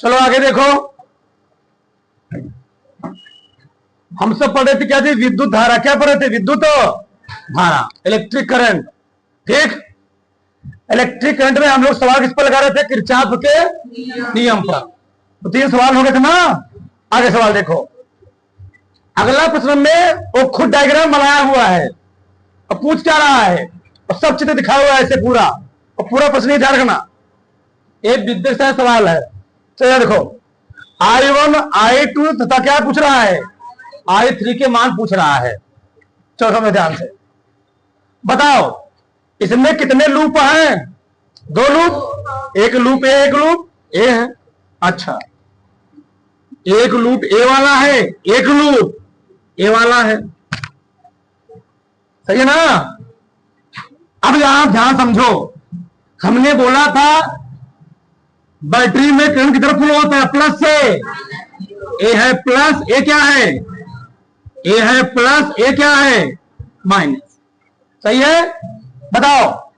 चलो आगे देखो, हम सब पढ़ रहे थे क्या थी, विद्युत धारा। क्या पढ़ रहे थे? विद्युत धारा, इलेक्ट्रिक करंट। ठीक, इलेक्ट्रिक करंट में हम लोग सवाल किस पर लगा रहे थे? किरचॉफ के नियम पर। तो 3 सवाल हो गए थे ना। आगे सवाल देखो, अगला प्रश्न में वो खुद डायग्राम बनाया हुआ है और पूछ क्या रहा है, और सब चित्र दिखा हुआ है ऐसे पूरा, और पूरा प्रश्न ही ध्यान रखना, एक विद्युत से सवाल है। चलिए देखो, I1 I2 तथा क्या पूछ रहा है? I3 के मान पूछ रहा है। चलो समझो ध्यान से, बताओ इसमें कितने लूप हैं? 2 लूप, एक लूप ए, एक लूप ए है। अच्छा, एक लूप ए वाला है, एक लूप ए वाला है, सही है ना। अब यहां ध्यान समझो, हमने बोला था बैटरी में करंट की तरफ फ्लो होता है प्लस से। ए है प्लस, ए क्या है? ए है प्लस, ए क्या है? माइनस। सही है? बताओ,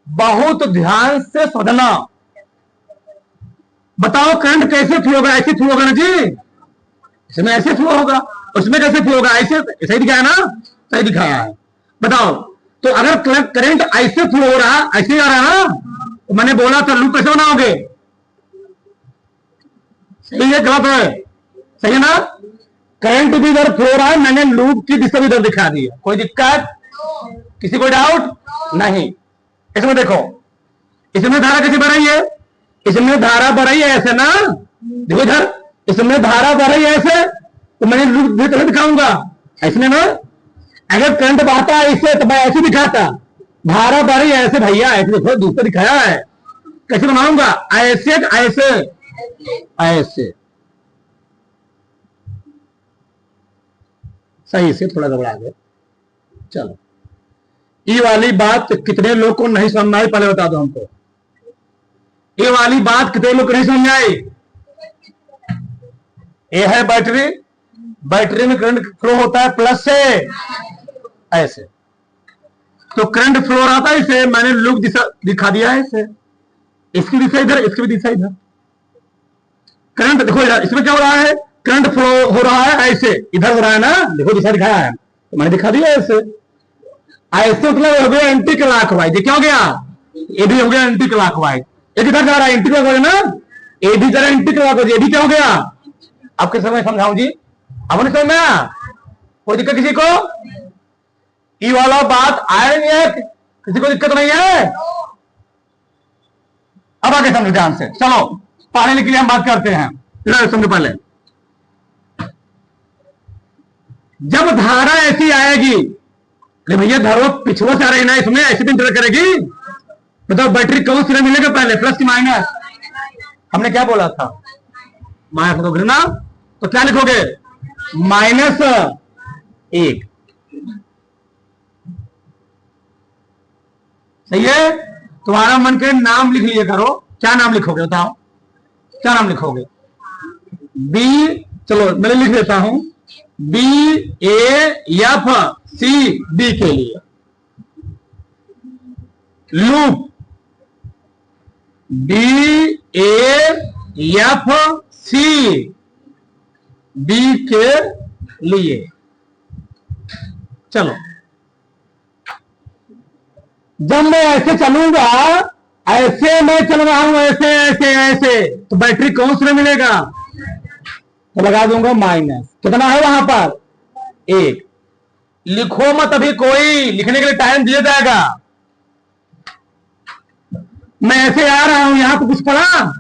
बहुत ध्यान से समझना। बताओ करंट कैसे फ्लो होगा? ऐसे फ्लो होगा ना जी, इसमें ऐसे फ्लो होगा, उसमें कैसे फ्लो होगा? ऐसे। सही दिखाया ना? सही दिखाया है। बताओ, तो अगर करंट ऐसे फ्लो हो रहा, ऐसे आ रहा है ना, तो मैंने बोला था लूप कैसे बनाओगे? सही है गलत है? सही है ना? करंट भी इधर फ्लो रहा है, मैंने लूप की दिशा भी इधर दिखा दी है। कोई दिक्कत? किसी को डाउट नहीं? इसमें देखो, इसमें धारा कैसे बढ़ रही है? इसमें धारा बढ़ रही है ऐसे ना, देखो इधर, इसमें धारा बढ़ रही है ऐसे, तो मैंने लूप भी तरह दिखाऊंगा ऐसे ना। अगर करंट बहता है इससे तो मैं ऐसे दिखाता, धारा बढ़ रही है ऐसे भैया, ऐसे देखो दूसरा दिखाया है। कैसे बनाऊंगा? ऐसे ऐसे ऐसे, सही से थोड़ा गड़बड़ा गया। चलो, ये वाली बात कितने लोग को नहीं समझ आई पहले बता दो हमको। ये वाली बात कितने लोग को नहीं समझ आई? ये है बैटरी, बैटरी में करंट फ्लो होता है प्लस से ऐसे, तो करंट फ्लो रहा था इसे, मैंने लूप दिशा दिखा दिया है इसे, इसकी दिशा इधर, इसकी भी दिशा इधर। करंट देखो इधर, इसमें क्या हो रहा है? करंट फ्लो हो रहा है ऐसे, इधर हो रहा है ना, देखो दिशा दिखाया है, तो मैंने दिखा दिया ऐसे। ऐसे मतलब हो गया एंटी क्लॉकवाइज। ये क्या हो गया? ये भी हो गया एंटी क्लॉकवाइज। ये किधर जा रहा है? एंटी क्लॉकवाइज ना, ये भी जरा एंटी क्लॉकवाइज, ये भी क्या हो गया? आपके समय समझाऊं जी? अब नहीं समझ में? कोई दिक्कत किसी को? ये वाला बात आया नहीं है, किसी को दिक्कत नहीं है? अब आगे समझो ध्यान से। चलो पढ़ने के लिए हम बात करते हैं। समझो पहले, जब धारा ऐसी आएगी, अरे भैया धारा पिछले से आ रही ना, इसमें ऐसे भी इंटर करेगी। बताओ बैटरी कौन सी मिलेगा पहले, प्लस की माइनस? हमने क्या बोला था? माइनस लिखोगे ना, तो क्या लिखोगे? -1। सही है? तुम्हारा मन के नाम लिख लिया करो। क्या नाम लिखोगे बताओ? क्या नाम लिखोगे? बी, चलो मैं लिख देता हूं, BAFC के लिए लूप, BAFC के लिए। चलो, जब मैं ऐसे चलूंगा, ऐसे मैं चल रहा हूं, ऐसे ऐसे ऐसे, तो बैटरी कौन से मिलेगा? तो लगा दूंगा माइनस। कितना है वहां पर? 1। लिखो मत अभी, कोई लिखने के लिए टाइम दिया जाएगा। मैं ऐसे आ रहा हूं, यहां तो कुछ पढ़ा?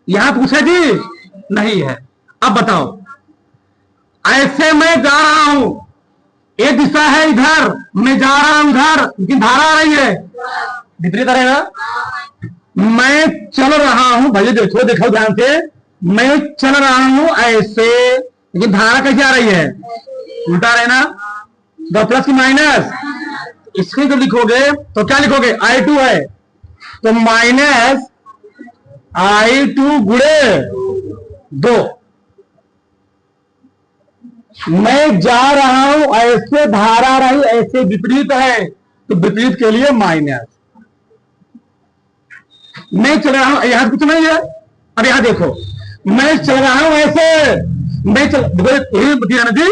यहां पूछा जी? नहीं है। अब बताओ, ऐसे मैं जा रहा हूं, एक दिशा है इधर, मैं जा रहा हूं उधर, लेकिन धारा आ रही है विपरीत है ना। मैं चल रहा हूं भैया, देखो देखो ध्यान से, मैं चल रहा हूं ऐसे, लेकिन धारा कैसे आ रही है? उल्टा रहे ना, 2 प्लस की माइनस। इसमें जो लिखोगे तो क्या लिखोगे? I2 है, तो -I2 गुणे 2। मैं जा रहा हूं ऐसे, धारा आ रही ऐसे, विपरीत है, तो विपरीत के लिए माइनस। मैं चल रहा हूं, यहां कुछ नहीं है। अब यहां देखो, मैं चल रहा हूं ऐसे, मैं चल, यही जी,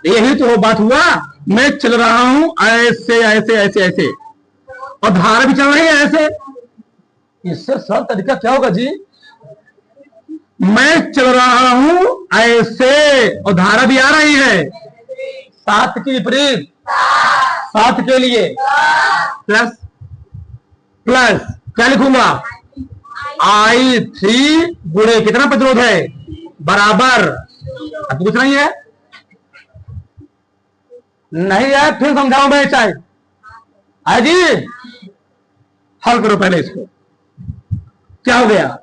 यही तो बात हुआ। मैं चल रहा हूं ऐसे ऐसे ऐसे ऐसे, और धारा भी चल रही है ऐसे। इससे सरल तरीका क्या होगा जी? मैं चल रहा हूं ऐसे और धारा भी आ रही है, सात की विपरीत, सात के लिए प्लस, प्लस क्या लिखूंगा? I3 गुणे कितना प्रतिरोध है? बराबर। अब पूछ रही है नहीं है, फिर समझाऊं मैं चाहे। है जी, हल करो पहले इसको। क्या हो गया?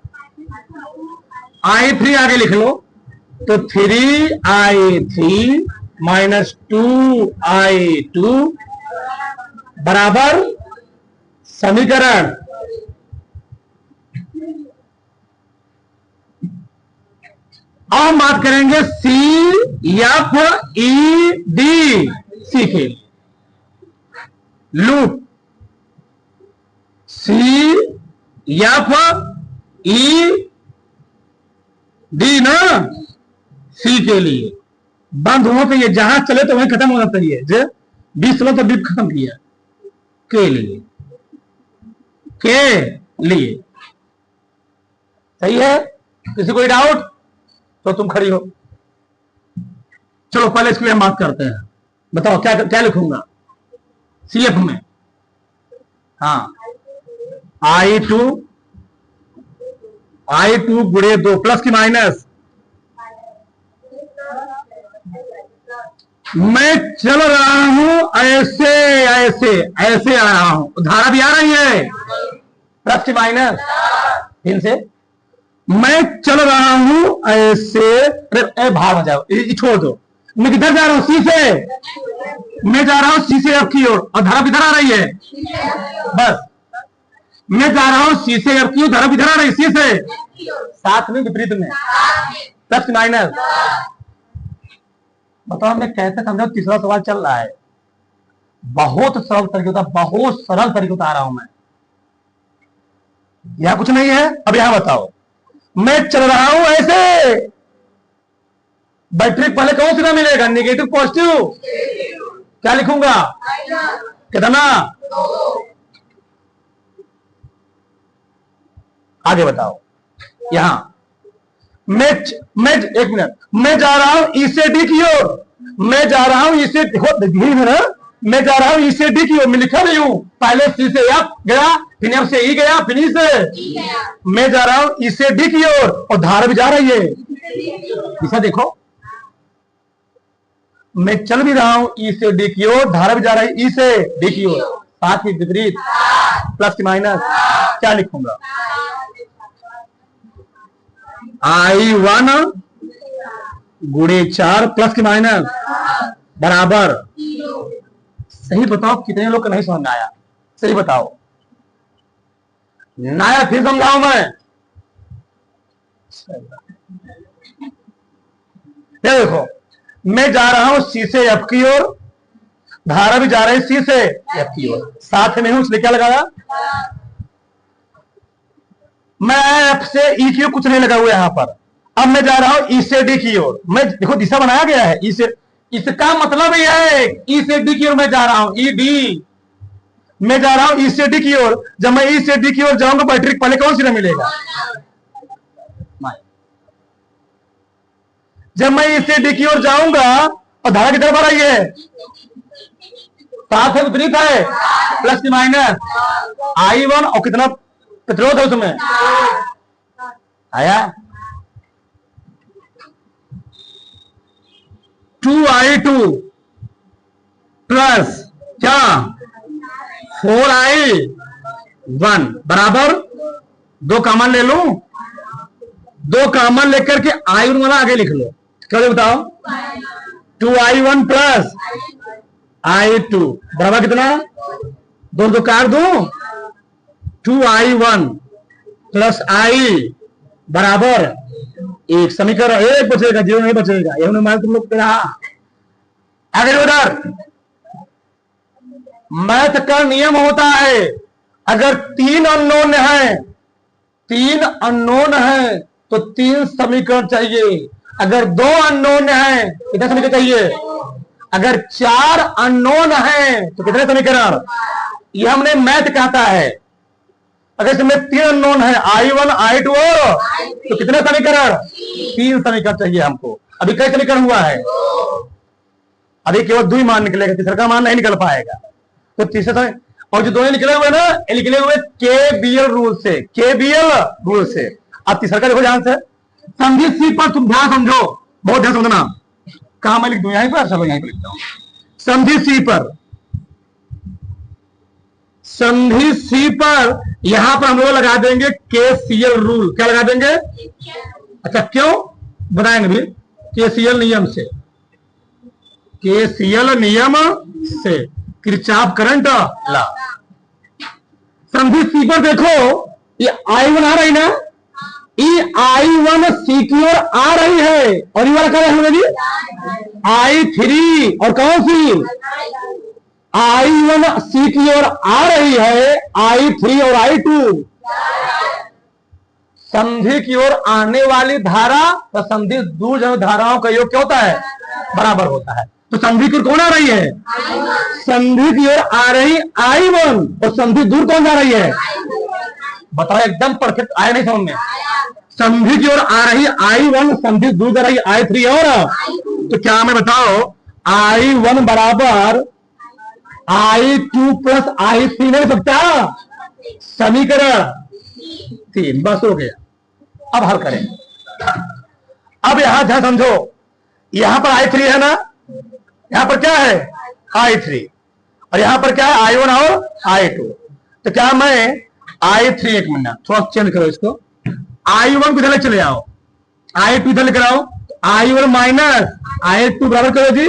I3 आगे लिख लो, तो 3I3 माइनस 2I2 बराबर समीकरण अब हम बात करेंगे CFED, सी के लूप, CFED ना, सी के लिए बंद हो तो ये जहां चले तो वहीं खत्म होना चाहिए। जो 20 चलो तो 20 खत्म किया, के लिए, के लिए सही है। किसी कोई डाउट तो तुम खड़ी हो। चलो पहले इसके लिए हम बात करते हैं। बताओ क्या क्या लिखूंगा सीएफ में? हाँ, I2 गुणे 2 प्लस की माइनस। मैं चल रहा हूं ऐसे ऐसे ऐसे आ रहा हूं, धारा भी आ रही है, प्लस की माइनस। फिर से मैं चल रहा हूं ऐसे, भाग में जाओ, छोड़ दो। मैं किधर जा रहा हूं? सी से, मैं जा रहा हूं सी से एफ की ओर, और धारा किधर आ रही है? बस, मैं जा रहा हूं सी से एफ की ओर, धारा किधर आ रही है? सी से, साथ में विपरीत में, प्लस माइनस। बताओ मैं कैसे समझाऊं? तीसरा सवाल चल रहा है, बहुत सरल तरीके होता, बहुत सरल तरीके बता रहा हूं मैं। यहां कुछ नहीं है। अब यहां बताओ, मैं चल रहा हूं ऐसे, बैटरी पहले कौन सा मिलेगा? Negative positive. क्या लिखूंगा? कितना? आगे बताओ। यहां मैं एक मिनट, मैं जा रहा हूं ई से डी की ओर, मैं जा रहा हूं ई से, मैं जा रहा हूं ई से डी की ओर। मैं लिखा नहीं हूं, पहले सी से एफ गया, फिर एफ से ई गया, फिर ई से। मैं जा रहा हूं ई से डी की ओर, और धारा भी जा रही है। ऐसा देखो, मैं चल भी रहा हूं ई से डी की ओर, धारा भी जा रही है ई से डी की ओर, साथ ही विपरीत, प्लस की माइनस। क्या लिखूंगा? I1 गुणे 4 प्लस की माइनस बराबर। सही बताओ कितने लोग को नहीं समझ आया? सही बताओ। नया फिर समझाऊं मैं? ये देखो, मैं जा रहा हूं सी से एफ की ओर, धारा भी जा रही है सी से एफ की ओर, साथ में हूं, इसलिए क्या लगाया? मैं एफ से ई की ओर कुछ नहीं लगा हुआ यहां पर। अब मैं जा रहा हूं ई से डी की ओर, मैं देखो दिशा बनाया गया है ई से, इसका मतलब यह है ई से डी की ओर मैं जा रहा हूं, ई डी, मैं जा रहा हूं ई से डी की ओर। जब मैं ई से डी की ओर जाऊंगा, बैटरी पहले कौन सी ना मिलेगा? जब मैं ई से डी की ओर जाऊंगा, और धारा किधर बढ़ रही है? साथ है, विपरीत है, प्लस की माइनस। I1 और कितना प्रतिरोध है उसमें? आया 2I2 प्लस क्या 4I1 बराबर, दो कॉमन ले लूं, दो कॉमन लेकर के I1 वाला आगे लिख लो। क्या बताओ? 2I1 प्लस I2 बराबर कितना? दो दो काट दो, 2I1 प्लस I बराबर एक। समीकरण एक बचेगा, जीरो नहीं बचेगा। ये मान तुम लोग रहा। आगे उधर मैथ का नियम होता है, अगर तीन अननोन है, तीन अननोन है, तो 3 समीकरण चाहिए। अगर 2 अननोन है कितने समीकरण चाहिए? अगर 4 अननोन है तो कितने समीकरण? ये हमने मैथ कहता है। अगर इसमें 3 अननोन है I1 I2 और तो कितने समीकरण? 3 समीकरण चाहिए हमको। अभी कई समीकरण हुआ है? अभी केवल 2 ही मान निकलेगा, तीसरा का मान नहीं निकल पाएगा। तो तीसरा और जो दोनों निकले हुए ना, ये निकले हुए केबीएल रूल से, केबीएल रूल से। अब तीसरा का देखो ध्यान से, संधि सी पर तुम ध्यान समझो, बहुत ध्यान समझना। कहां मैं लिख दूं? यहीं पर, चलो यहीं पर लिखता हूं। संधि सी पर, संधि सी पर यहां पर हम लोग लगा देंगे केसीएल रूल। क्या लगा देंगे? अच्छा क्यों बताएंगे भी? केसीएल नियम से, केसीएल नियम से, किरचॉफ करंट लॉ। संधि सी पर देखो, ये I1 आ रही ना, ये I1 सी की ओर आ रही है, और ये वाला क्या है जी? I3, और कौन सी? I1 सी की ओर आ रही है, I3 और I2। संधि की ओर आने वाली धारा और संधि दूर जाने धाराओं का योग क्या होता है? बराबर होता है। तो संधि की ओर कौन आ रही है? संधि की ओर आ रही I1, और संधि दूर कौन जा रही है? बताओ, एकदम परफेक्ट आया नहीं समझ में? संधि की ओर आ रही I1, संधि दूर जा रही I3 और तो क्या मैं बताओ, I1 बराबर I2 प्लस I3 नहीं सकता? समीकरण 3 बस हो गया। अब हल करें। अब यहां ध्यान समझो, यहां पर I3 है ना, यहां पर क्या है? I3, और यहां पर क्या है? I1 और I2। तो क्या मैं I3, एक मिनट थोड़ा चेंज करो इसको, I1 को इधर चले आओ, I2 इधर लेकर आओ, I1 माइनस I2 बराबर करो जी,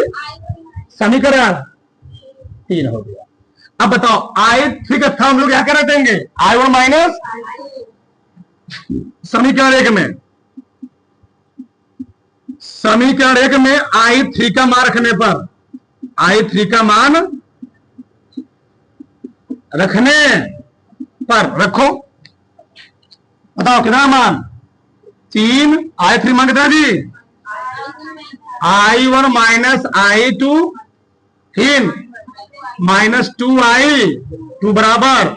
समीकरण 3 हो गया। अब बताओ I3 का स्थान हम लोग यहां क्या रख देंगे? I1 माइनस समीकरण 1 में, समीकरण 1 में I3 का मान रखने पर, I3 का मान रखने पर रखो, बताओ कितना मान? 3। I3 मान कितना जी? I1 minus I2, 3 minus 2I2 बराबर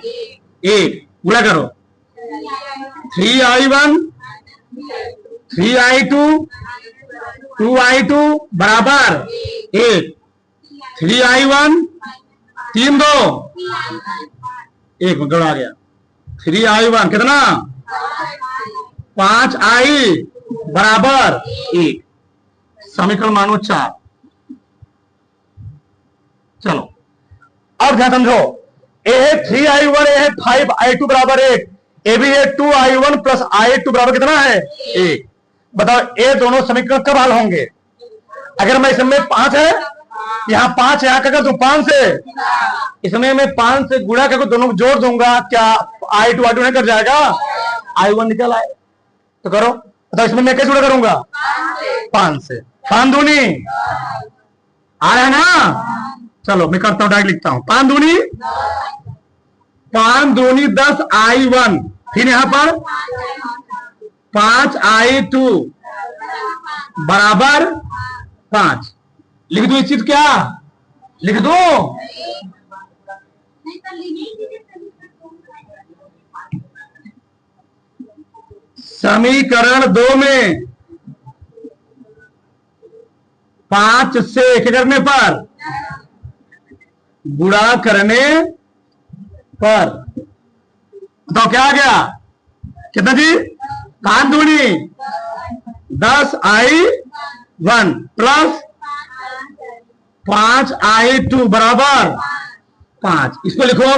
1। पूरा करो, 3I1 3I2 2I2 बराबर 1। 3I1 3 2 1 गड़ा गया। 3I1 कितना? 5I बराबर 1। समीकरण मानो 4। चलो अब ध्यान समझो, ए है 3I1, ए है 5I2 बराबर 1, ए भी है 2I1 प्लस I2 बराबर कितना है? 1। बताओ ये दोनों समीकरण कब हल होंगे? अगर मैं इसमें 5 है, यहाँ 5 यहाँ कर दूं 5 से, इसमें मैं 5 से गुणा करके दोनों जोड़ दूंगा, क्या I2 I2 नहीं कर जाएगा? I1 निकल आए। तो करो, बताओ इसमें मैं कैसे गुणा करूंगा? 5 से। 5 दूनी आ रहा है ना? चलो मैं करता हूं, डायरेक्ट लिखता हूं। 5 दूनी 10 I1, फिर यहां पर 5 I2 बराबर 5। लिख दो इस चीज, क्या लिख दो? समीकरण 2 में 5 से 1 करने पर, गुणा करने पर, बताओ क्या आ गया? कितना जी? 5 दूनी 10 I1 प्लस 5 I2 बराबर 5। इसको लिखो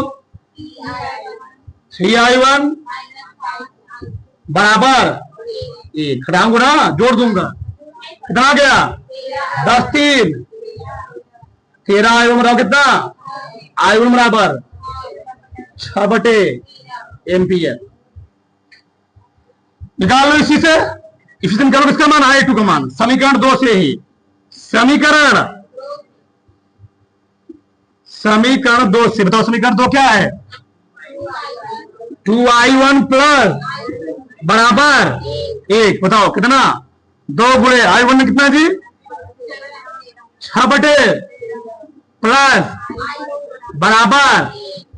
3I1 बराबर 1। घटाऊंगा ना, जोड़ दूंगा, कितना आ गया? 10 3 13 I1 बराबर कितना? I1 बराबर 6/एम्पियर। निकाल लो इसी से निकालो किसका मान? I2 का मान, समीकरण 2 से ही। समीकरण 2 से बताओ, समीकरण 2 क्या है? 2I1 प्लस बराबर 1। बताओ कितना, 2 गुणे I1 में कितना जी, 6 बटे प्लस बराबर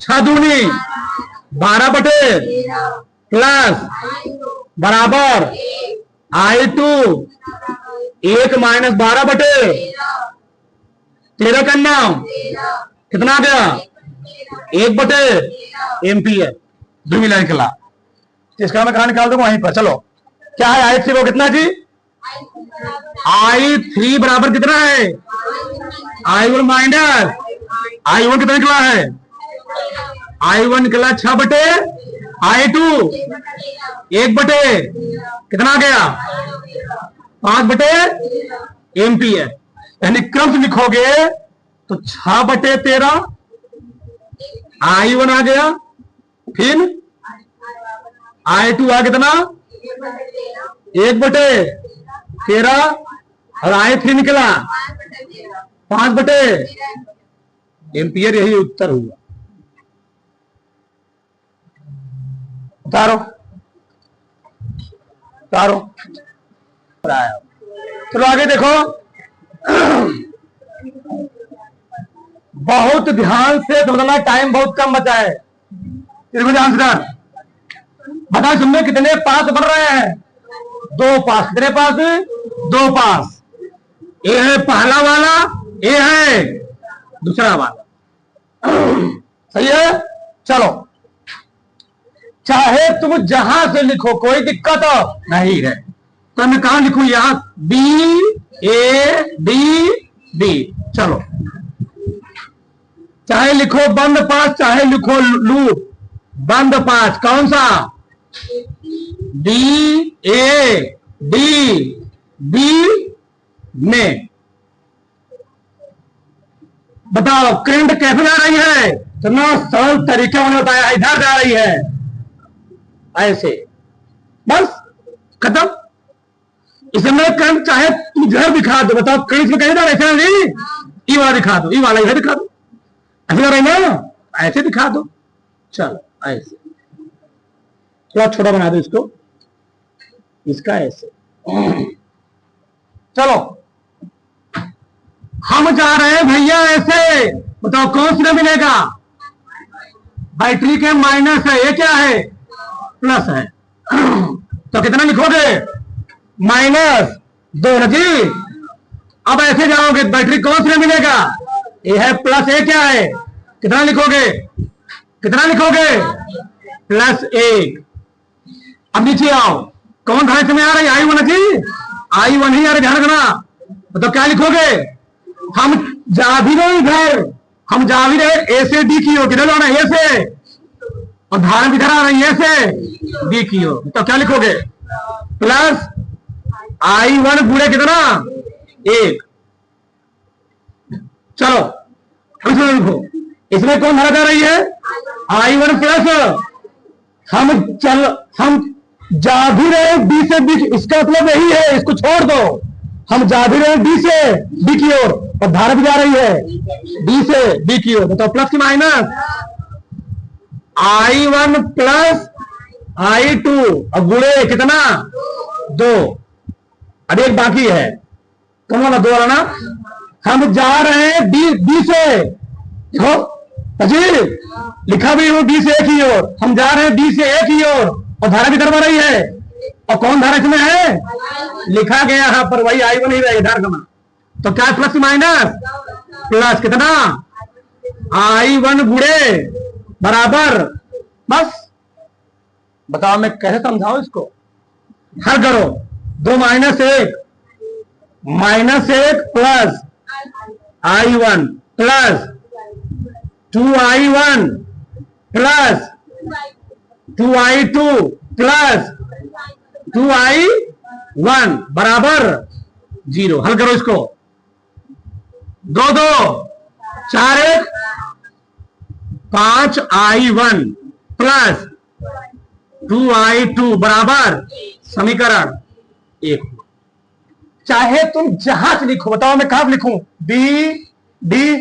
6 दूनी 12 बटे प्लस बराबर I2 1 माइनस 12 बटे 13 करना कितना आ गया, 1 बटे एम्पियर। दूसरी लाइन के ला, इसका मैं कहा निकाल दूंगा वहीं पर। चलो क्या है I3 वो कितना जी, I3 बराबर कितना है, I1 माइनस I1 कितना निकला है, I1 निकला 6 बटे I2 1 बटे कितना आ गया, 5 बटे एम्पियर। यानी क्रम से लिखोगे तो 6 बटे 13 I1 आ गया, फिर I2 आ कितना 1 बटे 13 और I3 निकला 5 बटे एम्पियर। यही उत्तर हुआ। उतारो उतारो। चलो आगे देखो, बहुत ध्यान से समझना, टाइम बहुत कम बचा है। ध्यान से बता, सुनने कितने पास बन रहे हैं, 2 पास। कितने पास, 2 पास। ये है पहला वाला, ये है दूसरा वाला। सही है। चलो चाहे तुम जहां से लिखो कोई दिक्कत नहीं है। तो मैं कहां लिखूं, यहां BADB। चलो चाहे लिखो बंद पास, चाहे लिखो लूप। बंद पास कौन सा, DADB में। बताओ करंट कैसे जा रही है, इतना सरल तरीका मैंने बताया, इधर जा रही है ऐसे, बस खत्म। इसमें करंट चाहे तुम इधर दिखा दो, बताओ करंट में कहीं जा रहा है, नहीं ई वाला दिखा दो, ई वाला इधर दिखा दो, ऐसे जा रही ना, ऐसे दिखा दो। चलो ऐसे थोड़ा छोटा बना दो इसको, इसका ऐसे। चलो हम जा रहे हैं भैया ऐसे, बताओ कौन सी में मिलेगा, बैटरी के माइनस है, ये क्या है प्लस है। तो कितना लिखोगे, -2 ना जी। अब ऐसे जाओगे, बैटरी कौन सी में मिलेगा, ये है प्लस, ये क्या है, कितना लिखोगे, कितना लिखोगे, +1। अब नीचे आओ, कौन धारा इसमें आ रही है, I1 जी, I1 ही आ रही, ध्यान रखना। तो क्या लिखोगे, हम जा भी रहे इधर, हम जा भी रहे A से D की ओर, किधर जाना है A से, और धारा भी इधर आ रही है A से D की ओर। तो क्या लिखोगे, प्लस I1 गुणे कितना 1। चलो इसमें लिखो, इसमें कौन धारा जा रही है, I1 प्लस हम जा भी रहे D से B, इसका मतलब यही है, इसको छोड़ दो, हम जा भी रहे D से B की ओर, और धारा भी जा रही है D से B की ओर। तो प्लस की माइनस, I1 प्लस I2 और गुणे कितना 2। अब एक बाकी है, कौन वाला 2 वाला ना, हम जा रहे हैं D से, देखो जी लिखा भी हो D से A की ओर, हम जा रहे हैं D से A की ओर, और धारा भी करवा रही है, और कौन धारा इसमें है, लिखा गया यहां पर वही I1 ही रहेगा धारा करना। तो क्या प्लस माइनस, प्लस कितना I1 गुणे बराबर, बस बताओ मैं कैसे समझाऊं इसको, हल करो। 2 -1 plus I1 plus 2I1 plus 2I2 plus 2I1 बराबर 0। हल करो इसको, 2 2 4 1 5I1 प्लस 2I2 बराबर समीकरण 1। चाहे तुम जहां से लिखो, बताओ मैं कहां लिखूं, D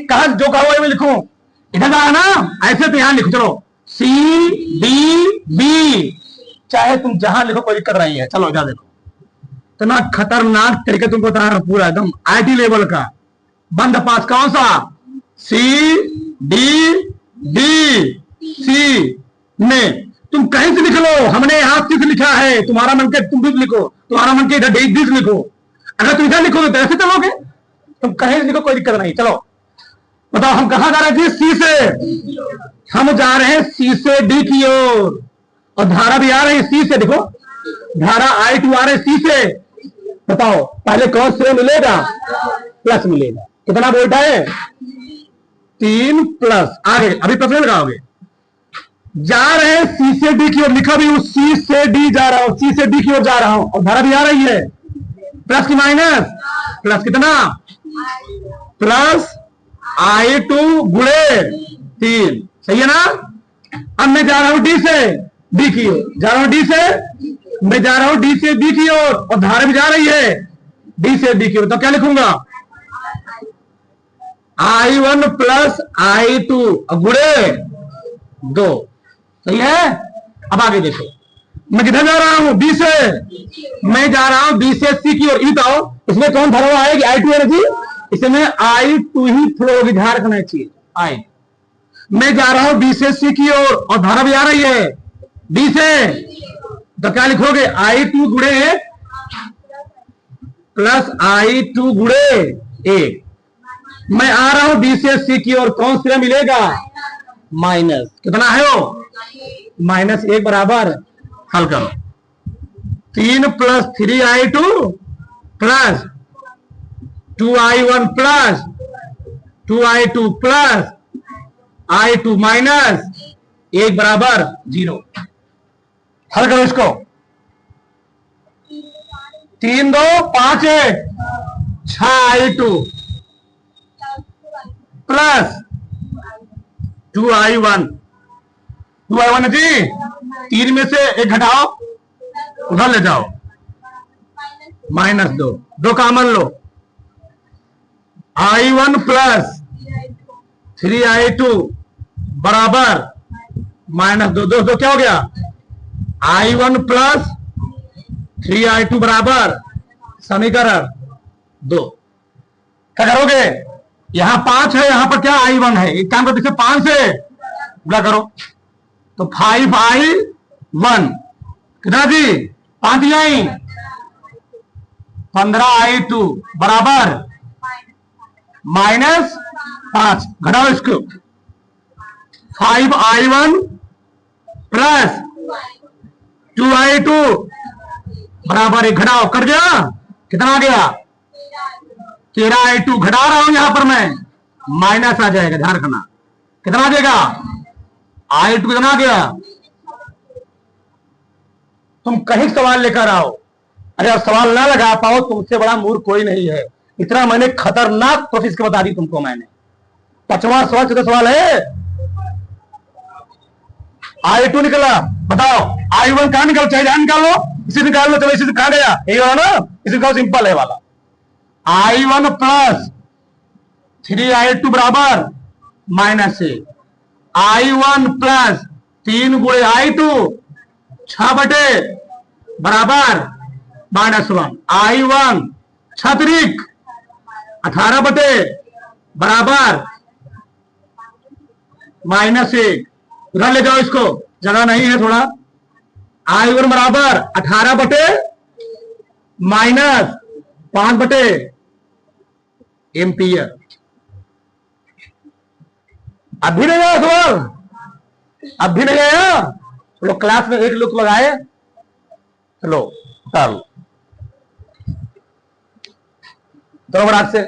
कहां जो कहा हुआ लिखूं, इधर ना, ऐसे तो यहां लिखो। चलो C D B, चाहे तुम जहां लिखो कोई दिक्कत नहीं है। चलो इधर देखो, इतना खतरनाक तरीके तुमको बता रहा हूं, पूरा एकदम आईटी लेवल का बंद पास। कौन सा? सी डी डी सी में तुम कहीं से लिख लो, हमने यहां से लिखा है, तुम्हारा मन के तुम भी लिखो, तुम्हारा मन के इधर डी लिखो। अगर तुम इधर लिखोगे तो ऐसे चलोगे, तुम कहीं से लिखो कोई दिक्कत नहीं। चलो बताओ हम कहां जा रहे हैं? सी से हम जा रहे हैं, सी से डी की ओर, और धारा भी आ रही है सी से। देखो धारा I2 आ रही है सी से। बताओ पहले कौन से मिलेगा? प्लस मिलेगा। कितना वोल्ट है? 3 प्लस। आगे अभी प्रश्न लगाओगे। जा रहे हैं सी से डी की ओर, लिखा भी हूं सी से डी जा रहा हूं, सी से डी की ओर जा रहा हूं, और धारा भी आ रही है प्लस की माइनस? प्लस कितना? प्लस I2 गुणे 3। सही है ना? अब मैं जा रहा हूं डी से डी की ओर, जा रहा हूं डी से, मैं जा रहा हूं डी से डी की ओर, और धारा भी जा रही है डी से डी की ओर। तो क्या लिखूंगा? I1 प्लस I2 गुणे 2। सही है? अब आगे देखो, मैं किधर जा रहा हूं? बी से। मैं जा रहा हूं बी से सी की ओर। बताओ इसमें कौन भरा हुआ है कि I2 एनर्जी? इसमें I2 ही फ्लो होगी, ध्यान रखना चाहिए। I मैं जा रहा हूं बी से सी की ओर, और धारा भी आ रही है बी से। तो क्या लिखोगे? I2 गुणे प्लस I2 गुणे 1। मैं आ रहा हूं बी से सी की ओर, कौन सा मिलेगा? माइनस। कितना है वो? -1 बराबर, हल करो। 3 plus 3I2 plus 2I1 plus 2I2 plus I2 minus 1 बराबर 0। हल करो इसको। 3 2 5 1 6I2 प्लस 2I1 जी। 3 में से 1 घटाओ, उधर ले जाओ, -2, 2 कॉमन लो। I1 प्लस 3I2 बराबर -2। दोस्तों क्या हो गया? I1 प्लस 3I2 बराबर समीकरण 2। क्या करोगे? यहां 5 है, यहां पर क्या I1 है, एक काम करो, इसे 5 से गुणा करो, तो 5I1 कितना जी? 5 आई 15I2 बराबर -5। घटाओ इसको। 5I1 प्लस 2I2 बराबर 1। घटाओ, कर गया? कितना आ गया? 13I2। घटा रहा हूं यहां पर मैं, माइनस आ जाएगा, ध्यान रखना। कितना आ जाएगा? I2 कितना आ गया? तुम कहीं सवाल लेकर आओ, अरे अब सवाल ना लगा पाओ, तुमसे बड़ा मूर्ख कोई नहीं है। इतना मैंने खतरनाक प्रोसेस के बता दी तुमको मैंने। 5वां सवाल, 14 सवाल है। I2 निकला, बताओ I1 कहां निकल? चाहे निकालो, इसे निकाल लो। चलो इसे कहां गया? यही वाला ना, इसे निकालो, सिंपल है वाला। I1 प्लस 3I2 बराबर -1। I1 प्लस 3 गुणे I2 6 बटे बराबर -1। I1 छत्रिक 18 बटे बराबर -1। उधर ले जाओ इसको, जगह नहीं है थोड़ा। I1 बराबर 18 बटे -5 बटे एम्पियर। अब भी नहीं आया सवाल? अब भी नहीं आया? चलो क्लास में एक लुक लगाए, चलो उतार लो। तो बराबर से